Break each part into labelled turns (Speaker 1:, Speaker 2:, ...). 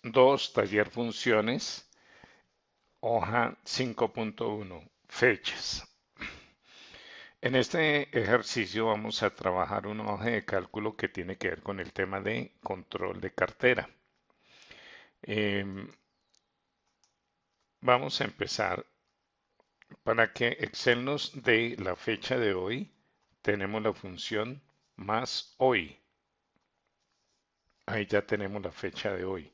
Speaker 1: 2, taller funciones, hoja 5.1, fechas. En este ejercicio vamos a trabajar una hoja de cálculo que tiene que ver con el tema de control de cartera. Em, Vamos a empezar. Para que Excel nos dé la fecha de hoy, tenemos la función más hoy. Ahí ya tenemos la fecha de hoy.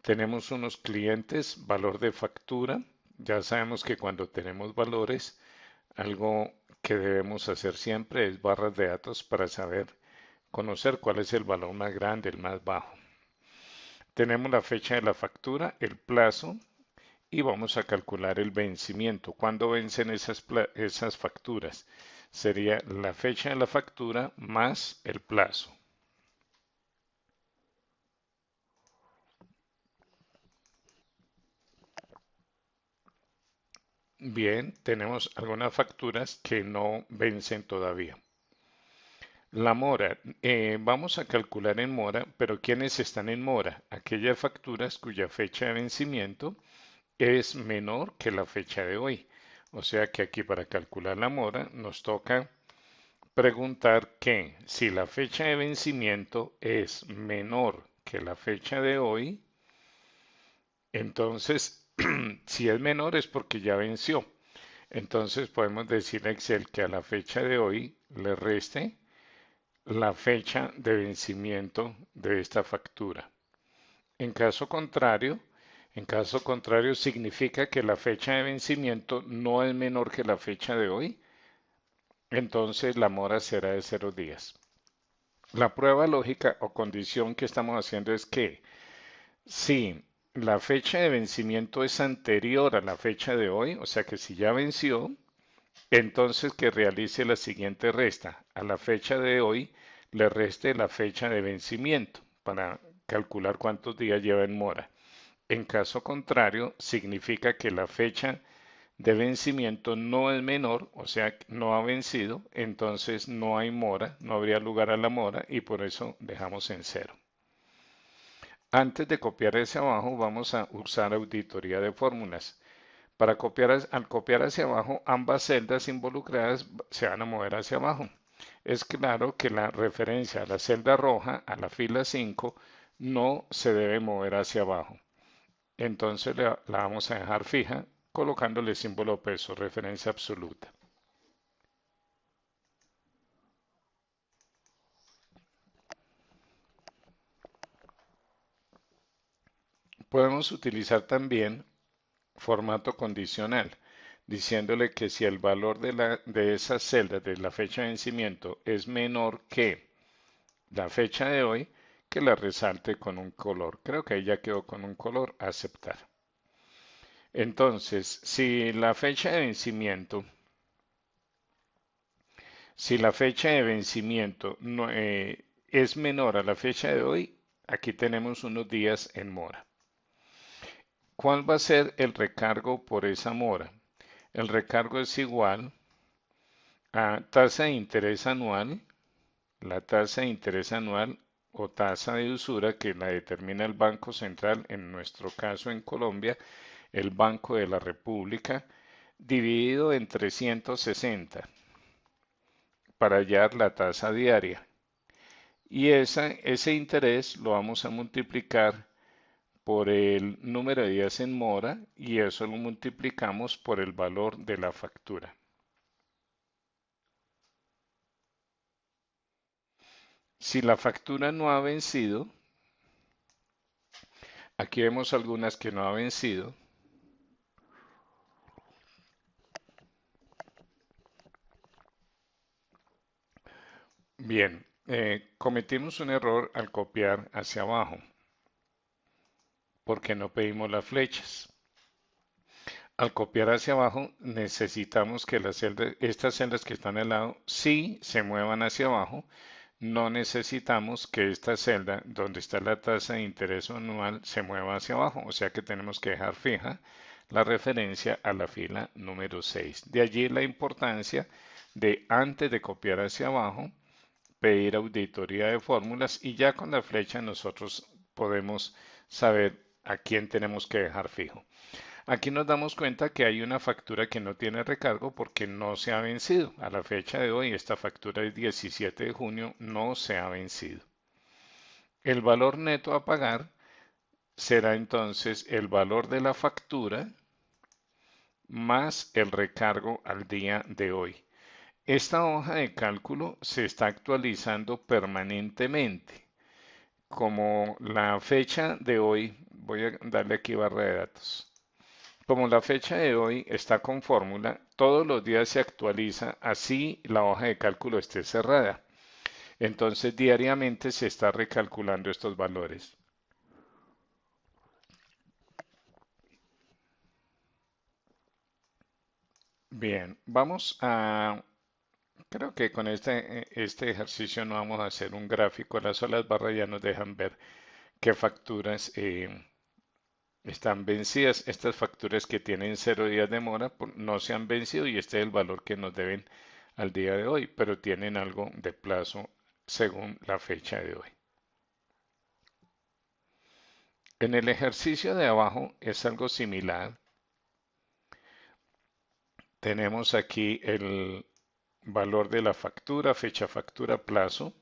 Speaker 1: Tenemos unos clientes, valor de factura. Ya sabemos que cuando tenemos valores, algo que debemos hacer siempre es barras de datos para saber, conocer cuál es el valor más grande, el más bajo. Tenemos la fecha de la factura, el plazo y vamos a calcular el vencimiento. ¿Cuándo vencen esas facturas? Sería la fecha de la factura más el plazo. Bien, tenemos algunas facturas que no vencen todavía. La mora, vamos a calcular en mora, pero ¿quiénes están en mora? Aquellas facturas cuya fecha de vencimiento es menor que la fecha de hoy. O sea que aquí para calcular la mora nos toca preguntar que si la fecha de vencimiento es menor que la fecha de hoy, entonces si es menor es porque ya venció. Entonces podemos decirle a Excel que a la fecha de hoy le reste la fecha de vencimiento de esta factura. En caso contrario, en caso contrario significa que la fecha de vencimiento no es menor que la fecha de hoy, entonces la mora será de 0 días. La prueba lógica o condición que estamos haciendo es que si la fecha de vencimiento es anterior a la fecha de hoy, o sea que si ya venció, entonces que realice la siguiente resta. A la fecha de hoy le reste la fecha de vencimiento para calcular cuántos días lleva en mora. En caso contrario, significa que la fecha de vencimiento no es menor, o sea, no ha vencido, entonces no hay mora, no habría lugar a la mora y por eso dejamos en cero. Antes de copiar hacia abajo, vamos a usar auditoría de fórmulas. Para copiar, al copiar hacia abajo, ambas celdas involucradas se van a mover hacia abajo. Es claro que la referencia a la celda roja, a la fila 5, no se debe mover hacia abajo. Entonces la vamos a dejar fija colocándole símbolo peso, referencia absoluta. Podemos utilizar también formato condicional, diciéndole que si el valor de esa celda de la fecha de vencimiento es menor que la fecha de hoy, que la resalte con un color. Creo que ahí ya quedó con un color, aceptar. Entonces, si la fecha de vencimiento no, es menor a la fecha de hoy, aquí tenemos unos días en mora. ¿Cuál va a ser el recargo por esa mora? El recargo es igual a tasa de interés anual, la tasa de interés anual o tasa de usura que la determina el Banco Central, en nuestro caso en Colombia, el Banco de la República, dividido en 360 para hallar la tasa diaria. Y ese interés lo vamos a multiplicar por el número de días en mora y eso lo multiplicamos por el valor de la factura. Si la factura no ha vencido, aquí vemos algunas que no ha vencido. Bien, cometimos un error al copiar hacia abajo porque no pedimos las flechas. Al copiar hacia abajo necesitamos que estas celdas que están al lado sí se muevan hacia abajo. No necesitamos que esta celda donde está la tasa de interés anual se mueva hacia abajo, o sea que tenemos que dejar fija la referencia a la fila número 6. De allí la importancia de antes de copiar hacia abajo, pedir auditoría de fórmulas y ya con la flecha nosotros podemos saber a quién tenemos que dejar fijo. Aquí nos damos cuenta que hay una factura que no tiene recargo porque no se ha vencido. A la fecha de hoy, esta factura es 17 de junio, no se ha vencido. El valor neto a pagar será entonces el valor de la factura más el recargo al día de hoy. Esta hoja de cálculo se está actualizando permanentemente. Como la fecha de hoy, voy a darle aquí barra de datos. Como la fecha de hoy está con fórmula, todos los días se actualiza así la hoja de cálculo esté cerrada. Entonces diariamente se está recalculando estos valores. Bien, creo que con este ejercicio no vamos a hacer un gráfico, las solas barras ya nos dejan ver qué facturas están vencidas. Estas facturas que tienen 0 días de mora no se han vencido y este es el valor que nos deben al día de hoy, pero tienen algo de plazo según la fecha de hoy. En el ejercicio de abajo es algo similar. Tenemos aquí el valor de la factura, fecha factura, plazo,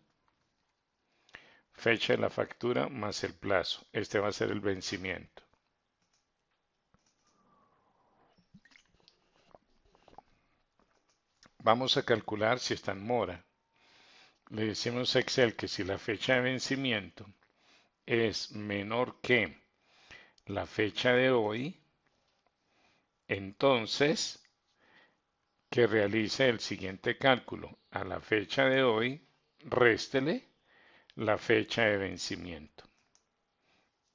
Speaker 1: fecha de la factura más el plazo. Este va a ser el vencimiento. Vamos a calcular si está en mora. Le decimos a Excel que si la fecha de vencimiento es menor que la fecha de hoy, entonces que realice el siguiente cálculo. A la fecha de hoy, réstele la fecha de vencimiento.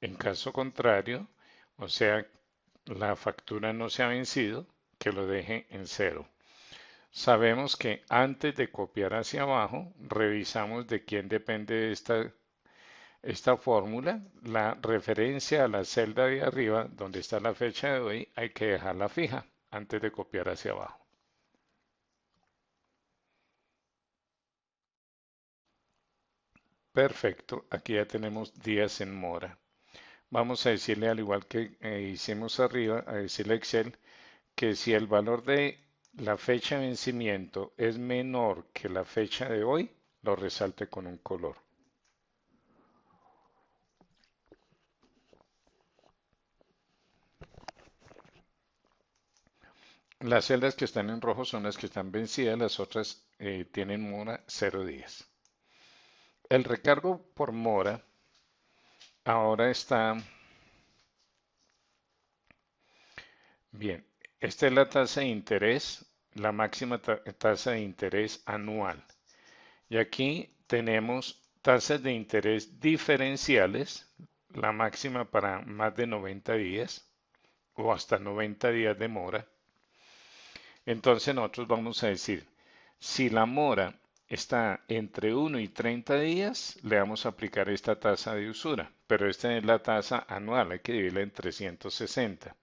Speaker 1: En caso contrario, o sea, la factura no se ha vencido, que lo deje en cero. Sabemos que antes de copiar hacia abajo, revisamos de quién depende esta fórmula. La referencia a la celda de arriba, donde está la fecha de hoy, hay que dejarla fija antes de copiar hacia abajo. Perfecto, aquí ya tenemos días en mora. Vamos a decirle, al igual que hicimos arriba, a decirle a Excel que si el valor de la fecha de vencimiento es menor que la fecha de hoy, lo resalte con un color. Las celdas que están en rojo son las que están vencidas, las otras tienen mora 0 días. El recargo por mora ahora está bien. Esta es la tasa de interés, la máxima tasa de interés anual. Y aquí tenemos tasas de interés diferenciales, la máxima para más de 90 días o hasta 90 días de mora. Entonces nosotros vamos a decir, si la mora está entre 1 y 30 días, le vamos a aplicar esta tasa de usura, pero esta es la tasa anual, hay que dividirla en 360.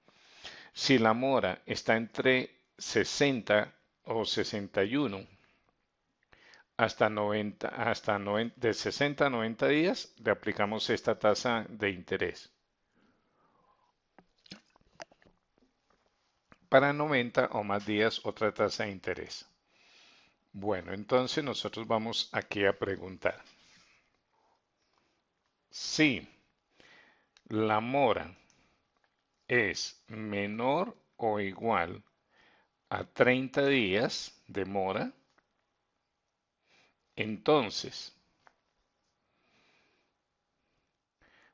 Speaker 1: Si la mora está entre 60 o 61 de 60 a 90 días, le aplicamos esta tasa de interés. Para 90 o más días, otra tasa de interés. Bueno, entonces nosotros vamos aquí a preguntar. Si la mora es menor o igual a 30 días de mora, entonces,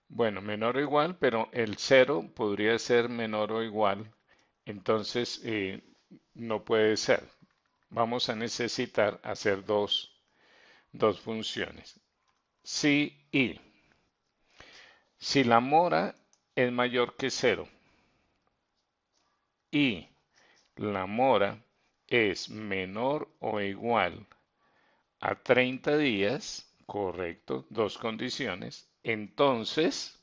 Speaker 1: bueno, menor o igual, pero el cero podría ser menor o igual, entonces no puede ser. Vamos a necesitar hacer dos funciones. Si y. Si la mora es mayor que cero y la mora es menor o igual a 30 días, correcto, dos condiciones, entonces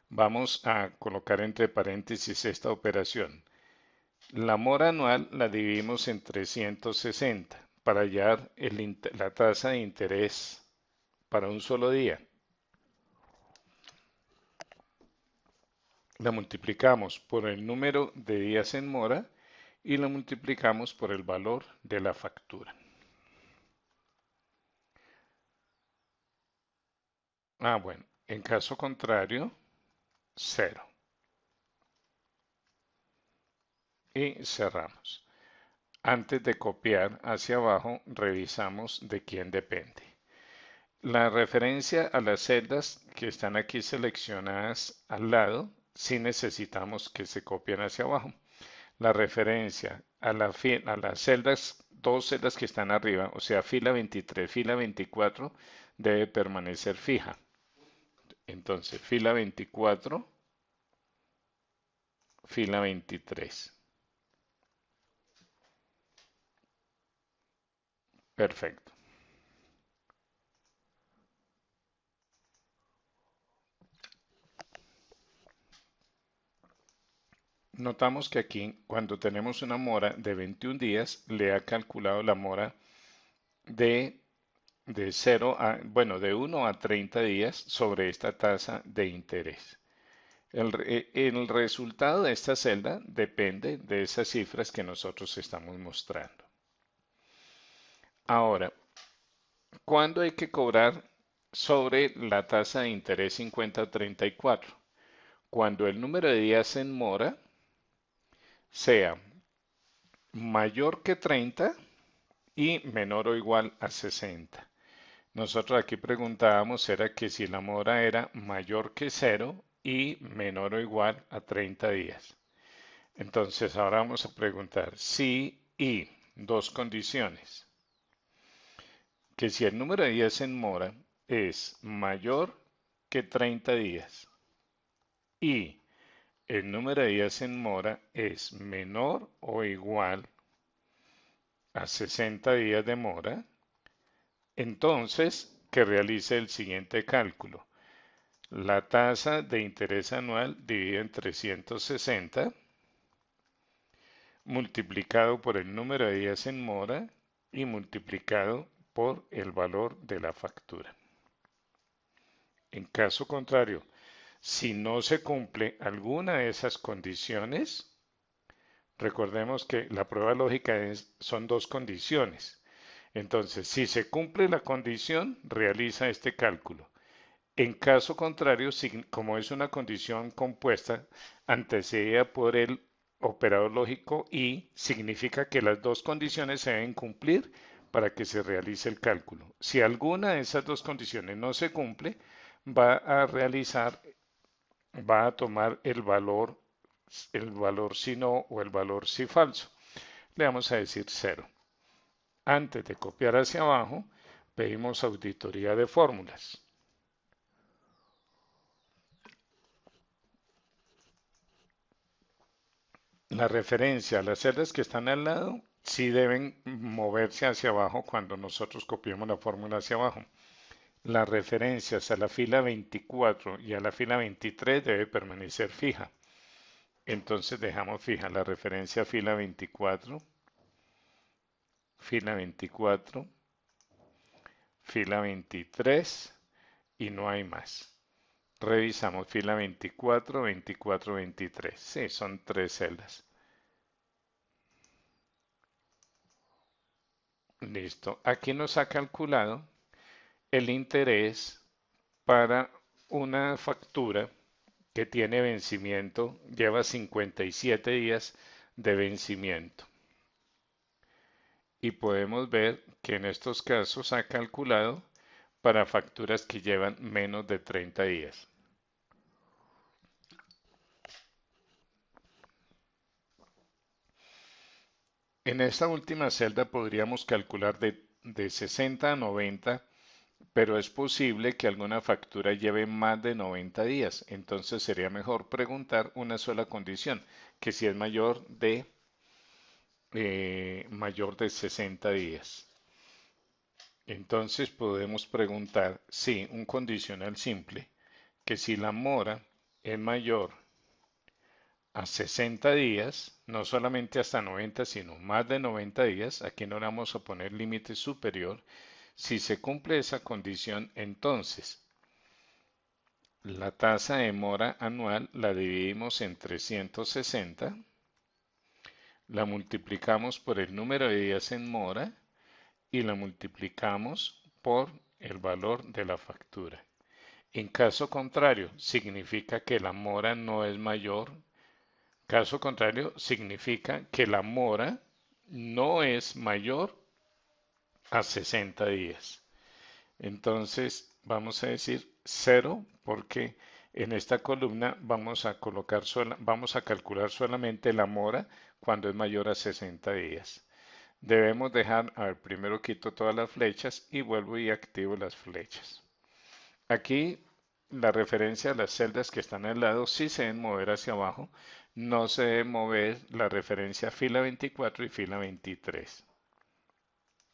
Speaker 1: vamos a colocar entre paréntesis esta operación. La mora anual la dividimos en 360 para hallar la tasa de interés para un solo día. la multiplicamos por el número de días en mora y la multiplicamos por el valor de la factura. Bueno, en caso contrario, 0. Y cerramos. Antes de copiar hacia abajo, revisamos de quién depende. La referencia a las celdas que están aquí seleccionadas al lado, sí necesitamos que se copien hacia abajo. La referencia a las celdas, dos celdas que están arriba, o sea, fila 23, fila 24, debe permanecer fija. Entonces, fila 24, fila 23. Perfecto. Notamos que aquí, cuando tenemos una mora de 21 días, le ha calculado la mora de, de 0 a, bueno, de 1 a 30 días sobre esta tasa de interés. El resultado de esta celda depende de esas cifras que nosotros estamos mostrando. Ahora, ¿cuándo hay que cobrar sobre la tasa de interés 5034? Cuando el número de días en mora sea mayor que 30 y menor o igual a 60. Nosotros aquí preguntábamos era que si la mora era mayor que 0 y menor o igual a 30 días. Entonces ahora vamos a preguntar si y dos condiciones. Que si el número de días en mora es mayor que 30 días y el número de días en mora es menor o igual a 60 días de mora, entonces que realice el siguiente cálculo. La tasa de interés anual dividida en 360 multiplicado por el número de días en mora y multiplicado por el valor de la factura. En caso contrario, si no se cumple alguna de esas condiciones, recordemos que la prueba lógica son dos condiciones. Entonces, si se cumple la condición, realiza este cálculo. En caso contrario, como es una condición compuesta antecedida por el operador lógico y, significa que las dos condiciones se deben cumplir para que se realice el cálculo. Si alguna de esas dos condiciones no se cumple, va a realizar, va a tomar el valor si no o el valor si falso. Le vamos a decir 0. Antes de copiar hacia abajo, pedimos auditoría de fórmulas. La referencia a las celdas que están al lado sí deben moverse hacia abajo cuando nosotros copiemos la fórmula hacia abajo. Las referencias a la fila 24 y a la fila 23 debe permanecer fija. Entonces dejamos fija la referencia a fila 24, fila 24, fila 23 y no hay más. Revisamos fila 24, 24, 23. Sí, son tres celdas. Listo. Aquí nos ha calculado el interés para una factura que tiene vencimiento, lleva 57 días de vencimiento. Y podemos ver que en estos casos ha calculado para facturas que llevan menos de 30 días. En esta última celda podríamos calcular de 60 a 90, pero es posible que alguna factura lleve más de 90 días. Entonces sería mejor preguntar una sola condición, que si es mayor de 60 días. Entonces podemos preguntar si un condicional simple, que si la mora es mayor a 60 días, no solamente hasta 90, sino más de 90 días, aquí no le vamos a poner límite superior. Si se cumple esa condición, entonces La tasa de mora anual la dividimos en 360, la multiplicamos por el número de días en mora y la multiplicamos por el valor de la factura. En caso contrario, significa que la mora no es mayor. Caso contrario, significa que la mora no es mayor a 60 días. Entonces, vamos a decir 0 porque en esta columna vamos a calcular solamente la mora cuando es mayor a 60 días. Debemos dejar, a ver, primero quito todas las flechas y vuelvo y activo las flechas. Aquí la referencia a las celdas que están al lado sí se deben mover hacia abajo, no se debe mover la referencia a fila 24 y fila 23.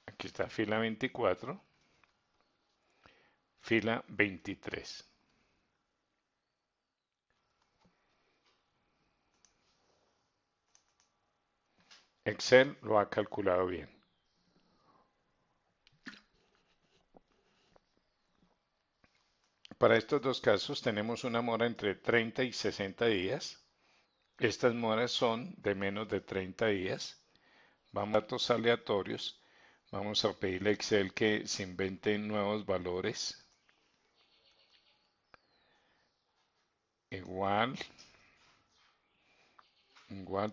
Speaker 1: Aquí está fila 24, fila 23. Excel lo ha calculado bien. Para estos dos casos tenemos una mora entre 30 y 60 días. Estas moras son de menos de 30 días. Vamos a datos aleatorios. Vamos a pedirle a Excel que se invente nuevos valores. Igual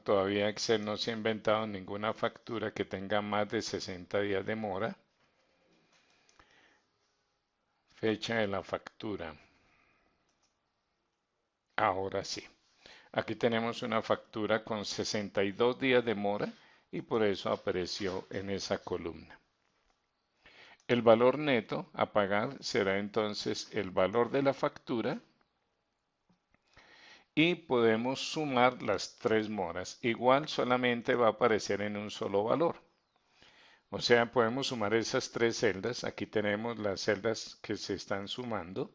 Speaker 1: todavía Excel no se ha inventado ninguna factura que tenga más de 60 días de mora. Fecha de la factura. Ahora sí. Aquí tenemos una factura con 62 días de mora y por eso apareció en esa columna. El valor neto a pagar será entonces el valor de la factura y podemos sumar las tres moras. Igual solamente va a aparecer en un solo valor. O sea, podemos sumar esas tres celdas. Aquí tenemos las celdas que se están sumando.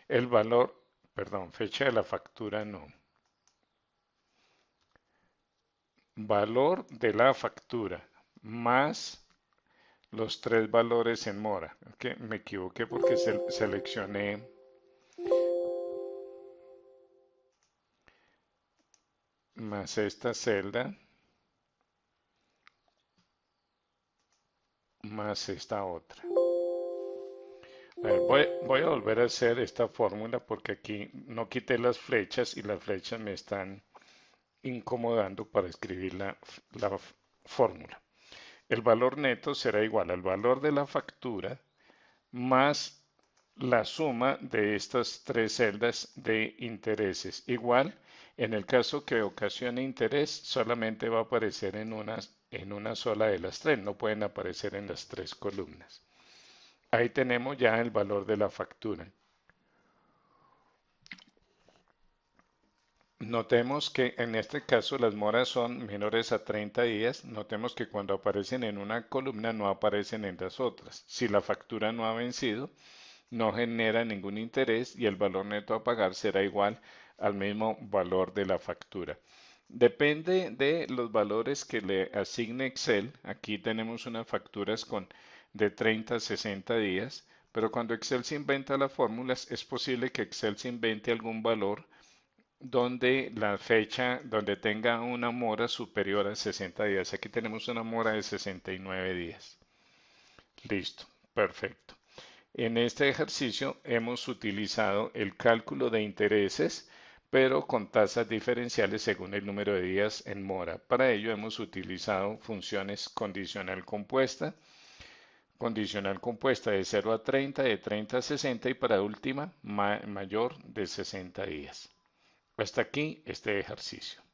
Speaker 1: El valor, perdón, fecha de la factura no. Valor de la factura más los tres valores en mora. Okay, me equivoqué porque seleccioné más esta celda más esta otra. A ver, voy a volver a hacer esta fórmula porque aquí no quité las flechas y las flechas me están incomodando para escribir la fórmula. El valor neto será igual al valor de la factura más la suma de estas tres celdas de intereses. Igual, en el caso que ocasione interés, solamente va a aparecer en una sola de las tres, no pueden aparecer en las tres columnas. Ahí tenemos ya el valor de la factura. Notemos que en este caso las moras son menores a 30 días. Notemos que cuando aparecen en una columna no aparecen en las otras. Si la factura no ha vencido, no genera ningún interés y el valor neto a pagar será igual al mismo valor de la factura. Depende de los valores que le asigne Excel. Aquí tenemos unas facturas de 30 a 60 días, pero cuando Excel se inventa las fórmulas, es posible que Excel se invente algún valor donde la fecha, donde tenga una mora superior a 60 días. Aquí tenemos una mora de 69 días. Listo, perfecto. En este ejercicio hemos utilizado el cálculo de intereses, pero con tasas diferenciales según el número de días en mora. Para ello hemos utilizado funciones condicional compuesta de 0 a 30, de 30 a 60 y para última mayor de 60 días. Hasta aquí este ejercicio.